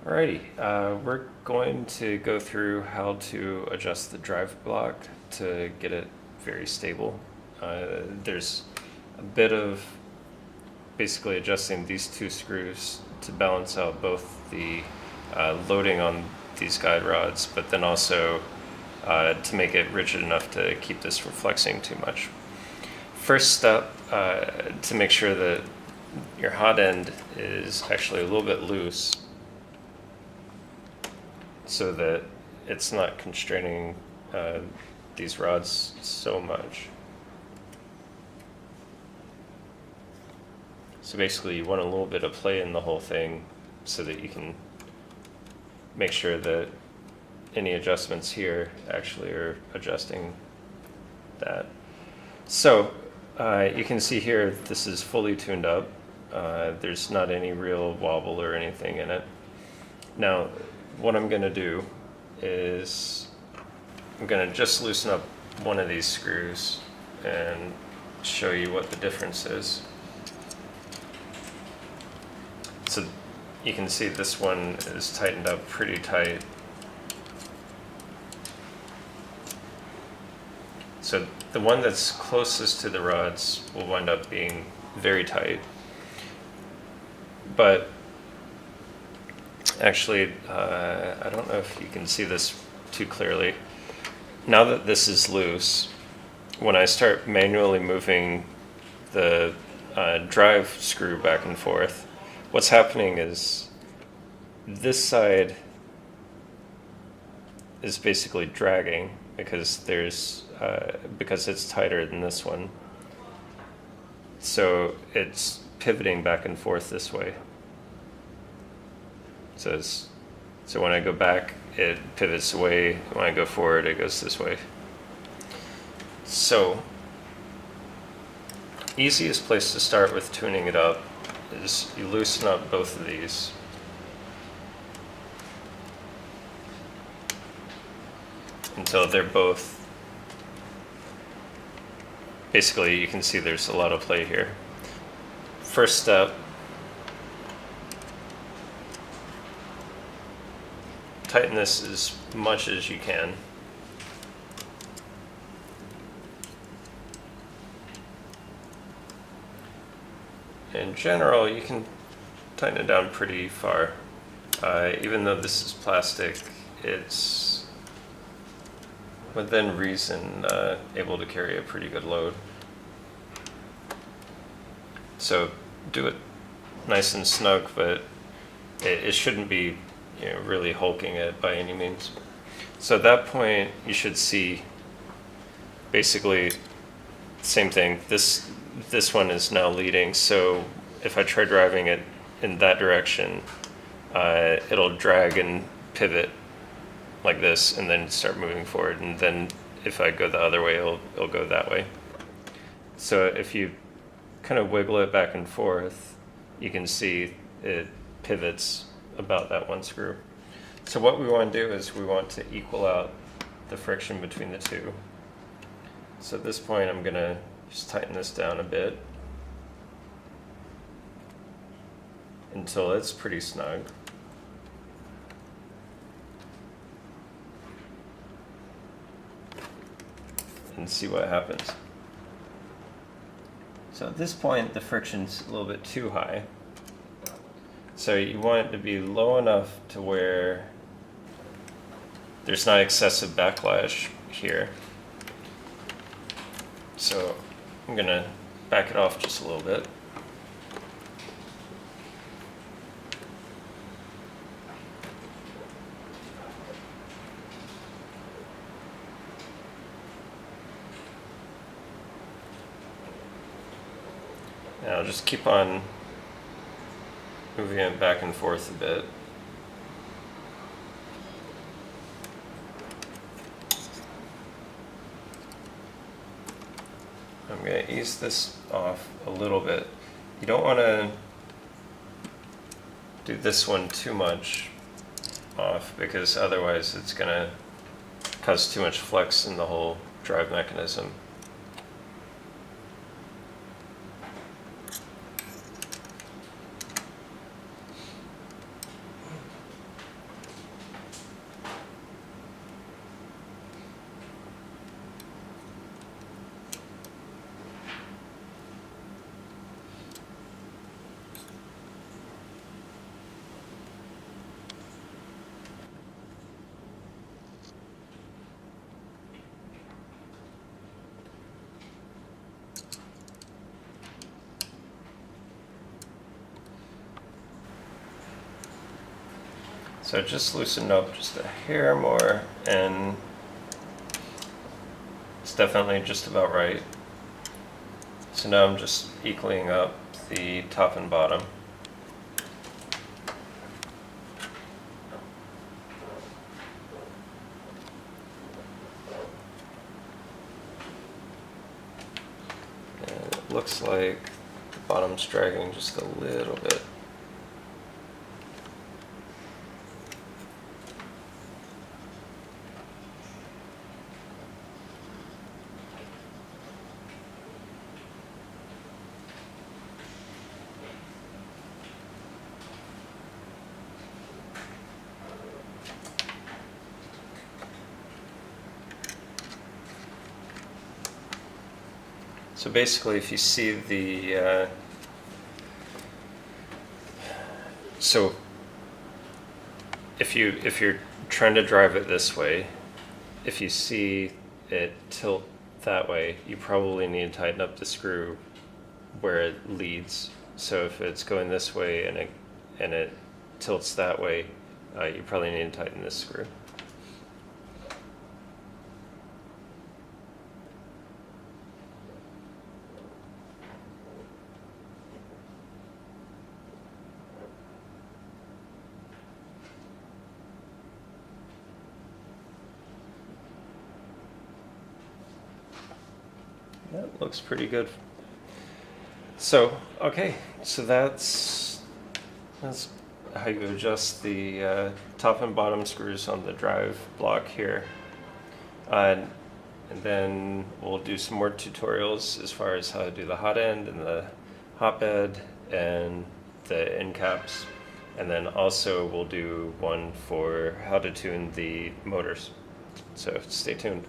Alrighty, we're going to go through how to adjust the drive block to get it very stable. There's a bit of basically adjusting these two screws to balance out both the loading on these guide rods, but then also to make it rigid enough to keep this from flexing too much. First step, to make sure that your hot end is actually a little bit loose, so that it's not constraining these rods so much. So basically you want a little bit of play in the whole thing so that you can make sure that any adjustments here actually are adjusting that. So you can see here this is fully tuned up. There's not any real wobble or anything in it. Now what I'm going to do is I'm going to just loosen up one of these screws and show you what the difference is. So you can see this one is tightened up pretty tight. So the one that's closest to the rods will wind up being very tight. But actually, I don't know if you can see this too clearly. Now that this is loose, when I start manually moving the drive screw back and forth, what's happening is this side is basically dragging because because it's tighter than this one. So it's pivoting back and forth this way. So when I go back, it pivots away. When I go forward, it goes this way. So, easiest place to start with tuning it up is you loosen up both of these. Until they're both, basically you can see there's a lot of play here. First step, tighten this as much as you can. In general, you can tighten it down pretty far. Even though this is plastic, it's within reason able to carry a pretty good load. So do it nice and snug, but it shouldn't be really hulking it by any means. So at that point, you should see basically same thing. This one is now leading, so if I try driving it in that direction, it'll drag and pivot like this and then start moving forward, and then if I go the other way, it'll go that way. So if you kind of wiggle it back and forth, you can see it pivots about that one screw. So what we want to do is we want to equal out the friction between the two. So at this point I'm going to just tighten this down a bit until it's pretty snug. And see what happens. So at this point the friction's a little bit too high. So you want it to be low enough to where there's not excessive backlash here. So I'm going to back it off just a little bit. And I'll just keep on moving it back and forth a bit. I'm going to ease this off a little bit. You don't want to do this one too much off because otherwise it's going to cause too much flex in the whole drive mechanism. So just loosen up just a hair more, and it's definitely just about right. So now I'm just equaling up the top and bottom. And it looks like the bottom's dragging just a little bit. So basically, if you see the, so if you're trying to drive it this way, if you see it tilt that way, you probably need to tighten up the screw where it leads. So if it's going this way and it tilts that way, you probably need to tighten this screw. That looks pretty good. So, okay, so that's how you adjust the top and bottom screws on the drive block here. And then we'll do some more tutorials as far as how to do the hot end and the hotbed and the end caps. And then also we'll do one for how to tune the motors. So stay tuned.